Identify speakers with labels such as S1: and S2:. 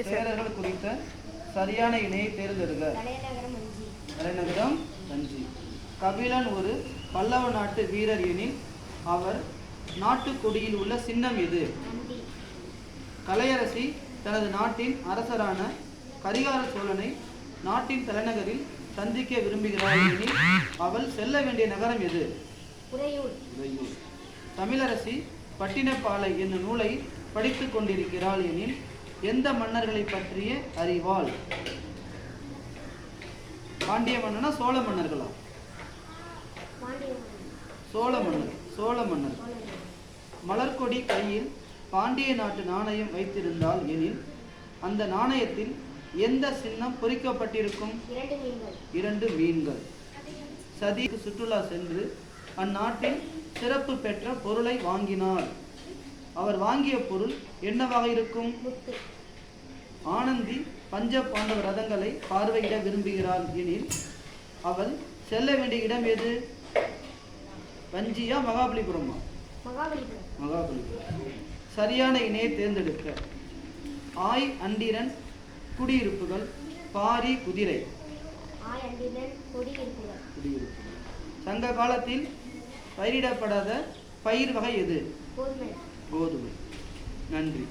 S1: சேரர்கள் குறித்த சரியான இணையை தேர்ந்தெடுக. தலைநகரம் வஞ்சி. கபிலன் ஒரு பல்லவ நாட்டு வீரர் எனில் அவர் நாட்டு கொடியில் உள்ள சின்னம் எது? கலையரசி தனது நாட்டின் அரசரான கரிகால சோழனை நாட்டின் தலைநகரில் சந்திக்க விரும்புகிறாள் எனில் அவள் செல்ல வேண்டிய நகரம் எது? உறையூர். தமிழரசி பட்டினப்பாலை என்னும் நூலை படித்துக் கொண்டிருக்கிறாள் எனில் எந்த மன்னர்களை பற்றிய அறிவாள்? பாண்டிய மன்னனா சோழ மன்னர்களா? சோழ மன்னர். மலர்கொடி கையில் பாண்டிய நாட்டு நாணயம் வைத்திருந்தால் எனில் அந்த நாணயத்தில் எந்த சின்னம் பொறிக்கப்பட்டிருக்கும்? 2 மீன்கள். சதிக்கு சுற்றுலா சென்று அந்நாட்டில் சிறப்பு பெற்ற பொருளை வாங்கினார். அவர் வாங்கிய பொருள் என்னவாக இருக்கும்? ஆனந்தி பஞ்ச பாண்டவ ரதங்களை பார்வையிட விரும்புகிறாள் எனில் அவள் செல்ல வேண்டிய இடம் எது? வஞ்சியா மகாபலிபுரமா? மகாபலிபுரம். சரியான இணையை தேர்ந்தெடுக்க. ஆய் அண்டிரன் குடியிருப்புகள், பாரி குதிரை. சங்க காலத்தில் பயிரிடப்படாத பயிர் வகை எது? கோதுமை. நன்றி.